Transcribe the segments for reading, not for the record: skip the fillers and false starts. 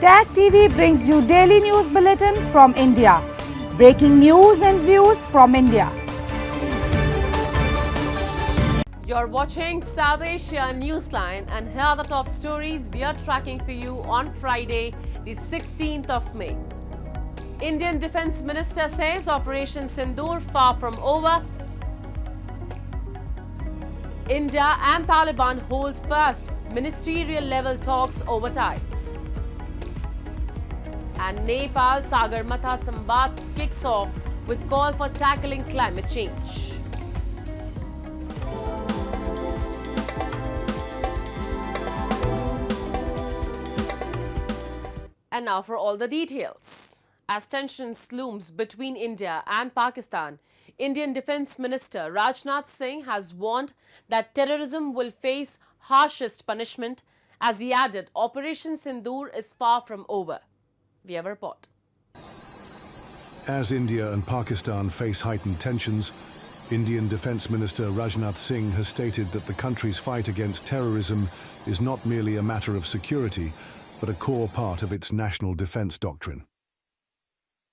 Tag TV brings you daily news bulletin from India. Breaking news and views from India. You're watching South Asia NEWSLINE, and here are the top stories we are tracking for you on Friday, the 16th of May. Indian Defence Minister says Operation Sindoor far from over. India and Taliban hold first ministerial level talks over ties. And Nepal Sagarmatha Samvad kicks off with call for tackling climate change. And now for all the details. As tensions looms between India and Pakistan, Indian Defence Minister Rajnath Singh has warned that terrorism will face harshest punishment. As he added, Operation Sindoor is far from over. We have a report. As India and Pakistan face heightened tensions, Indian Defence Minister Rajnath Singh has stated that the country's fight against terrorism is not merely a matter of security, but a core part of its national defence doctrine.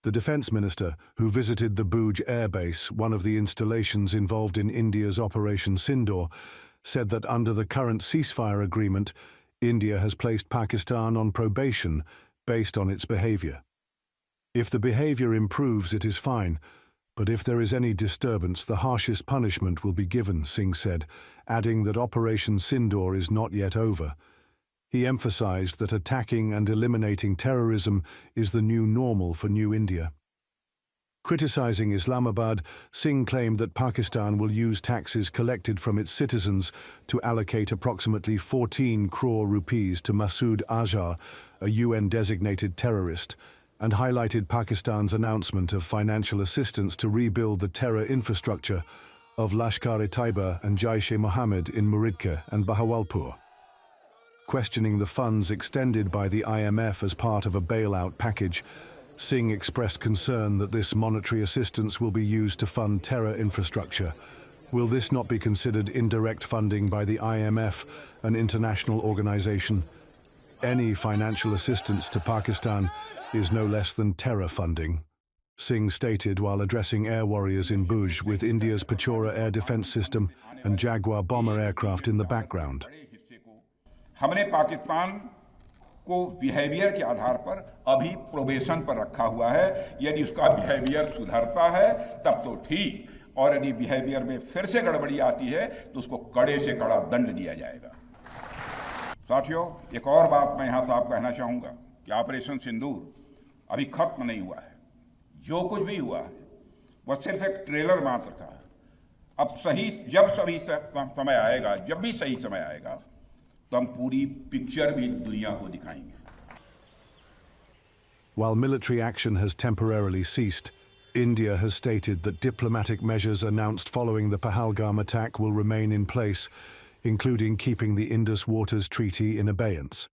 The Defence Minister, who visited the Bhuj Air Base, one of the installations involved in India's Operation Sindoor, said that under the current ceasefire agreement, India has placed Pakistan on probation based on its behaviour. If the behaviour improves, it is fine, but if there is any disturbance, the harshest punishment will be given, Singh said, adding that Operation Sindoor is not yet over. He emphasized that attacking and eliminating terrorism is the new normal for New India. Criticizing Islamabad, Singh claimed that Pakistan will use taxes collected from its citizens to allocate approximately 14 crore rupees to Masood Azhar, a UN-designated terrorist, and highlighted Pakistan's announcement of financial assistance to rebuild the terror infrastructure of Lashkar-e-Taiba and Jaish-e-Mohammed in Muridka and Bahawalpur. Questioning the funds extended by the IMF as part of a bailout package, Singh expressed concern that this monetary assistance will be used to fund terror infrastructure. Will this not be considered indirect funding by the IMF, an international organization? Any financial assistance to Pakistan is no less than terror funding, Singh stated while addressing air warriors in Bhuj with India's Pechora air defense system and Jaguar bomber aircraft in the background. हमने पाकिस्तान को behaviour के आधार पर अभी probation पर रखा हुआ है। यदि उसका बिहेवियर सुधरता है तब तो ठीक, और यदि बिहेवियर में फिर से गड़बड़ी आती है तो उसको कड़े से कड़ा दंड दिया जाएगा। साथियों, एक और बात मैं यहां साफ कहना चाहूंगा कि ऑपरेशन सिंदूर अभी खत्म नहीं हुआ है। जो कुछ भी हुआ है वह सिर्फ एक ट्रेलर मात्र था। अब जब समय आएगा, जब भी सही समय आएगा, तो हम पूरी पिक्चर भी दुनिया को दिखाएंगे। While military action has temporarily ceased, India has stated that diplomatic measures announced following the Pahalgam attack will remain in place, including keeping the Indus Waters Treaty in abeyance.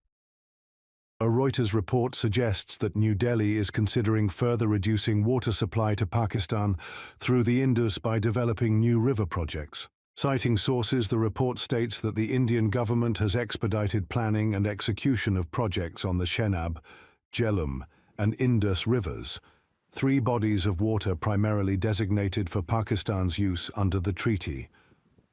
A Reuters report suggests that New Delhi is considering further reducing water supply to Pakistan through the Indus by developing new river projects. Citing sources, the report states that the Indian government has expedited planning and execution of projects on the Chenab, Jhelum, and Indus rivers, three bodies of water primarily designated for Pakistan's use under the treaty.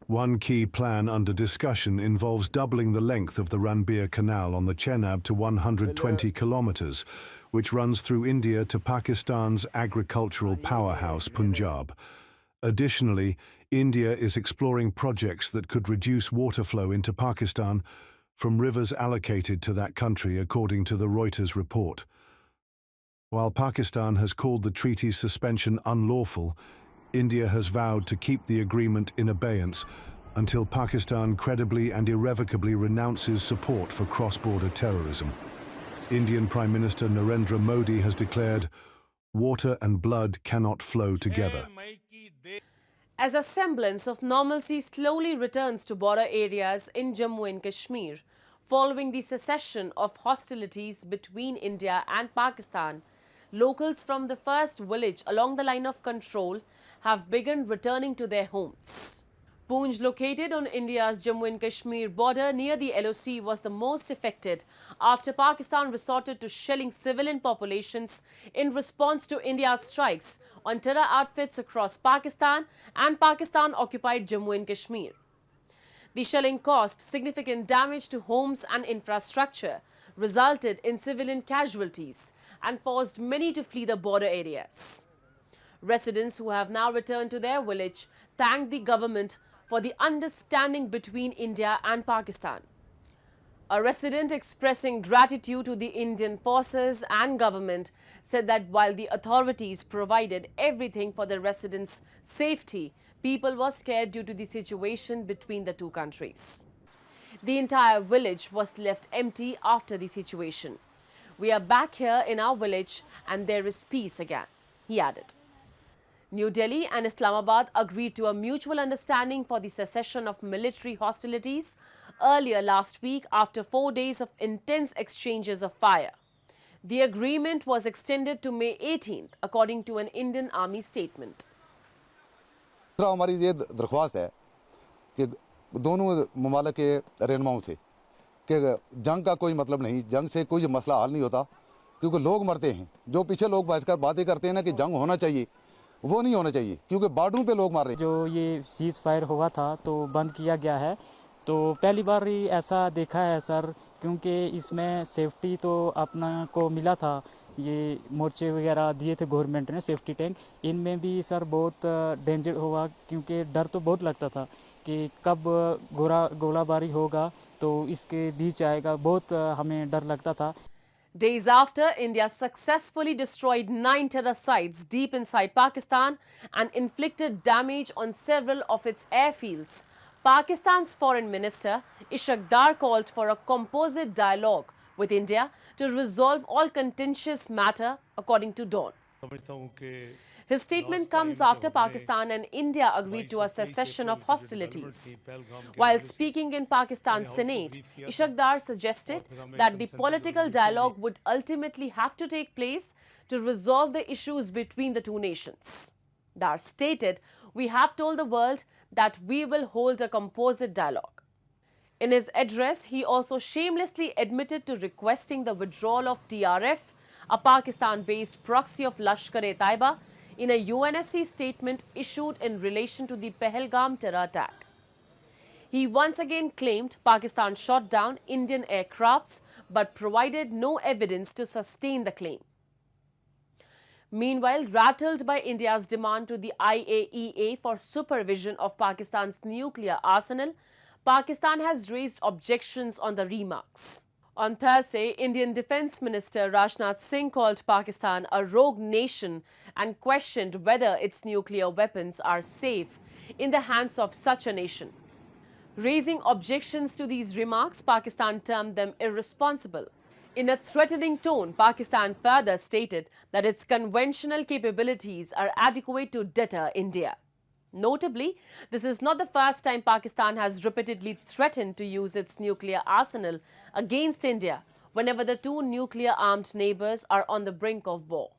One key plan under discussion involves doubling the length of the Ranbir Canal on the Chenab to 120 kilometers, which runs through India to Pakistan's agricultural powerhouse Punjab. Additionally, India is exploring projects that could reduce water flow into Pakistan from rivers allocated to that country, according to the Reuters report. While Pakistan has called the treaty's suspension unlawful, India has vowed to keep the agreement in abeyance until Pakistan credibly and irrevocably renounces support for cross-border terrorism. Indian Prime Minister Narendra Modi has declared, "Water and blood cannot flow together." As a semblance of normalcy slowly returns to border areas in Jammu and Kashmir, following the cessation of hostilities between India and Pakistan, locals from the first village along the line of control have begun returning to their homes. Poonj, located on India's Jammu and Kashmir border near the LOC, was the most affected after Pakistan resorted to shelling civilian populations in response to India's strikes on terror outfits across Pakistan and Pakistan-occupied Jammu and Kashmir. The shelling caused significant damage to homes and infrastructure, resulted in civilian casualties, and forced many to flee the border areas. Residents who have now returned to their village thanked the government for the understanding between India and Pakistan. A resident expressing gratitude to the Indian forces and government said that while the authorities provided everything for the residents' safety, people were scared due to the situation between the two countries. The entire village was left empty after the situation. We are back here in our village and there is peace again, he added. New Delhi and Islamabad agreed to a mutual understanding for the cessation of military hostilities earlier last week after 4 days of intense exchanges of fire. The agreement was extended to May 18th, according to an Indian Army statement. हमारी ये दरख्वास्त है कि दोनों ममालिक के रहनुमाओं से कि जंग का कोई मतलब नहीं, जंग से कोई मसला हल नहीं होता क्योंकि लोग मरते हैं। जो पीछे लोग बैठकर बातें करते हैं ना कि जंग होना चाहिए, वो नहीं होना चाहिए क्योंकि बॉर्डरों पे लोग मार रहे हैं। जो ये सीज फायर हुआ था तो बंद किया गया है, तो पहली बार ही ऐसा देखा है सर, क्योंकि इसमें सेफ्टी तो अपना को मिला था। ये मोर्चे वगैरह दिए थे गवर्नमेंट ने, सेफ्टी टैंक, इनमें भी सर बहुत डेंजर हुआ क्योंकि डर तो बहुत लगता था कि कब गोलाबारी होगा तो इसके बीच आएगा, बहुत हमें डर लगता था। Days after, India successfully destroyed 9 terror sites deep inside Pakistan and inflicted damage on several of its airfields. Pakistan's Foreign Minister Ishaq Dar called for a composite dialogue with India to resolve all contentious matter, according to Dawn. His statement comes after Pakistan and India agreed to a cessation of hostilities. While speaking in Pakistan's Senate, Ishaq Dar suggested that the political dialogue would ultimately have to take place to resolve the issues between the two nations. Dar stated, "We have told the world that we will hold a composite dialogue." In his address, he also shamelessly admitted to requesting the withdrawal of TRF, a Pakistan-based proxy of Lashkar-e-Taiba, in a UNSC statement issued in relation to the Pahalgam terror attack. He once again claimed Pakistan shot down Indian aircrafts but provided no evidence to sustain the claim. Meanwhile, rattled by India's demand to the IAEA for supervision of Pakistan's nuclear arsenal, Pakistan has raised objections on the remarks. On Thursday, Indian Defence Minister Rajnath Singh called Pakistan a rogue nation and questioned whether its nuclear weapons are safe in the hands of such a nation. Raising objections to these remarks, Pakistan termed them irresponsible. In a threatening tone, Pakistan further stated that its conventional capabilities are adequate to deter India. Notably, this is not the first time Pakistan has repeatedly threatened to use its nuclear arsenal against India whenever the two nuclear-armed neighbors are on the brink of war.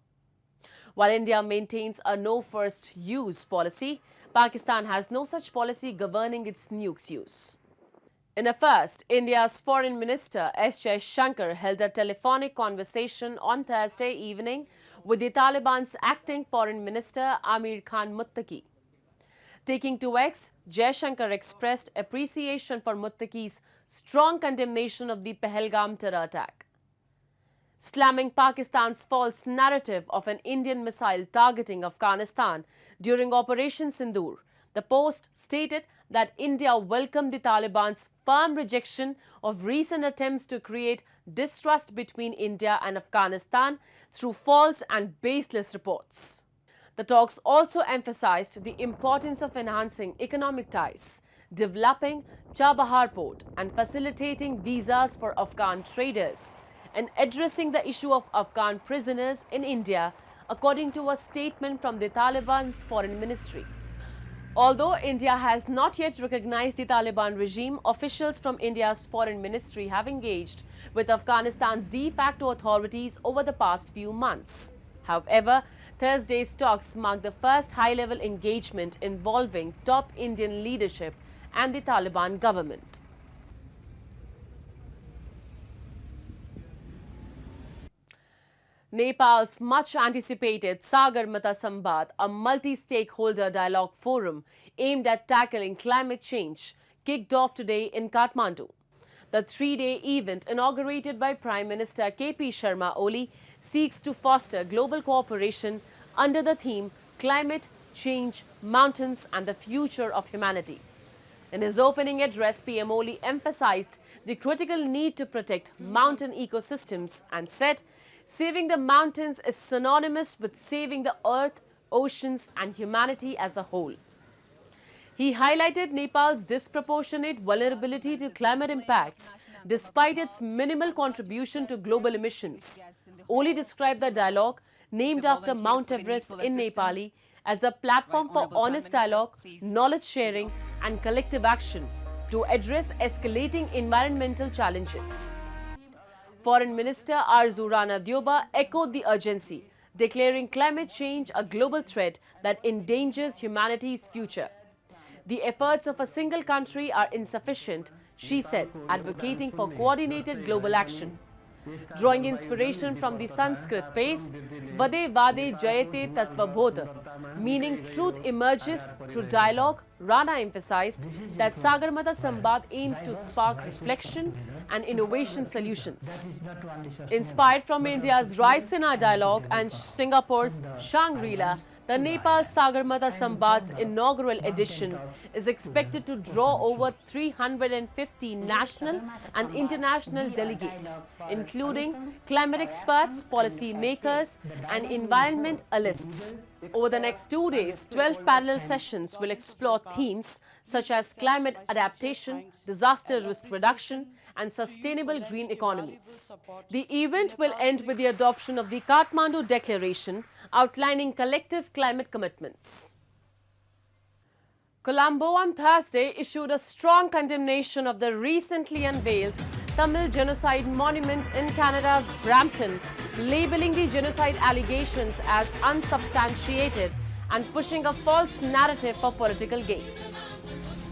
While India maintains a no-first-use policy, Pakistan has no such policy governing its nukes use. In a first, India's Foreign Minister S. Jaishankar held a telephonic conversation on Thursday evening with the Taliban's acting Foreign Minister Amir Khan Muttaqi. Taking to X, Jaishankar expressed appreciation for Muttaqi's strong condemnation of the Pahalgam terror attack. Slamming Pakistan's false narrative of an Indian missile targeting Afghanistan during Operation Sindoor, the Post stated that India welcomed the Taliban's firm rejection of recent attempts to create distrust between India and Afghanistan through false and baseless reports. The talks also emphasized the importance of enhancing economic ties, developing Chabahar port and facilitating visas for Afghan traders, and addressing the issue of Afghan prisoners in India, according to a statement from the Taliban's foreign ministry. Although India has not yet recognized the Taliban regime, officials from India's foreign ministry have engaged with Afghanistan's de facto authorities over the past few months. However, Thursday's talks mark the first high-level engagement involving top Indian leadership and the Taliban government. Nepal's much-anticipated Sagarmatha Samvad, a multi-stakeholder dialogue forum aimed at tackling climate change, kicked off today in Kathmandu. The three-day event, inaugurated by Prime Minister KP Sharma Oli, seeks to foster global cooperation under the theme Climate Change, Mountains and the Future of Humanity. In his opening address, PM Oli emphasized the critical need to protect mountain ecosystems and said, saving the mountains is synonymous with saving the earth, oceans and humanity as a whole. He highlighted Nepal's disproportionate vulnerability to climate impacts despite its minimal contribution to global emissions. Oli described the dialogue, named after Mount Everest in Nepali, as a platform for honest dialogue, knowledge sharing and collective action to address escalating environmental challenges. Foreign Minister Arzu Rana Dyoba echoed the urgency, declaring climate change a global threat that endangers humanity's future. The efforts of a single country are insufficient, she said, advocating for coordinated global action. Drawing inspiration from the Sanskrit phrase, Vade Vade Jayate Tattvabodha, meaning truth emerges through dialogue, Rana emphasized that Sagarmatha Samvad aims to spark reflection and innovation solutions. Inspired from India's Raisina dialogue and Singapore's Shangri-La, the Nepal Sagarmatha Samvad's inaugural edition is expected to draw over 350 national and international delegates, including climate experts, policy makers and environmentalists. Over the next 2 days, 12 parallel sessions will explore themes such as climate adaptation, disaster risk reduction and sustainable green economies. The event will end with the adoption of the Kathmandu Declaration outlining collective climate commitments. Colombo on Thursday issued a strong condemnation of the recently unveiled Tamil genocide monument in Canada's Brampton, labeling the genocide allegations as unsubstantiated and pushing a false narrative for political gain.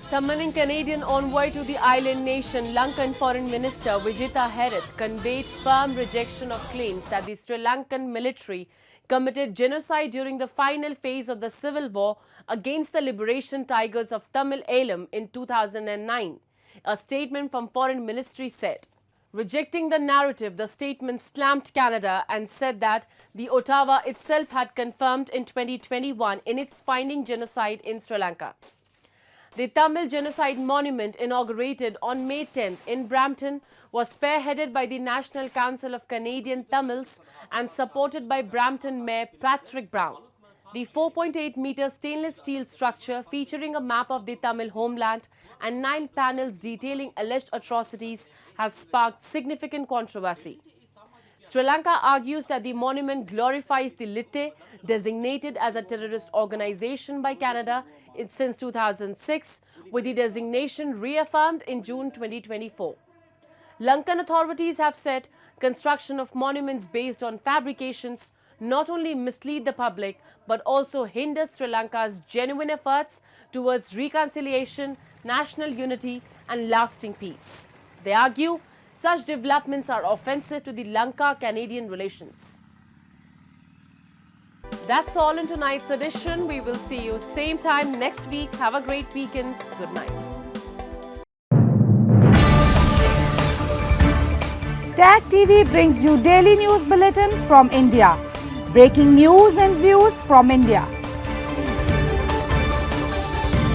Summoning Canadian envoy to the island nation, Lankan Foreign Minister Vijitha Herath conveyed firm rejection of claims that the Sri Lankan military committed genocide during the final phase of the civil war against the liberation tigers of Tamil Eelam in 2009. A statement from Foreign Ministry said. Rejecting the narrative, the statement slammed Canada and said that the Ottawa itself had confirmed in 2021 in its finding genocide in Sri Lanka. The Tamil Genocide Monument, inaugurated on May 10th in Brampton, was spearheaded by the National Council of Canadian Tamils and supported by Brampton Mayor Patrick Brown. The 4.8-meter stainless steel structure, featuring a map of the Tamil homeland and 9 panels detailing alleged atrocities, has sparked significant controversy. Sri Lanka argues that the monument glorifies the Litte, designated as a terrorist organization by Canada since 2006, with the designation reaffirmed in June 2024. Lankan authorities have said construction of monuments based on fabrications not only mislead the public but also hinders Sri Lanka's genuine efforts towards reconciliation, national unity and lasting peace. They argue such developments are offensive to the Lanka-Canadian relations. That's all in tonight's edition. We will see you same time next week. Have a great weekend. Good night. Tag TV brings you daily news bulletin from India. Breaking news and views from India.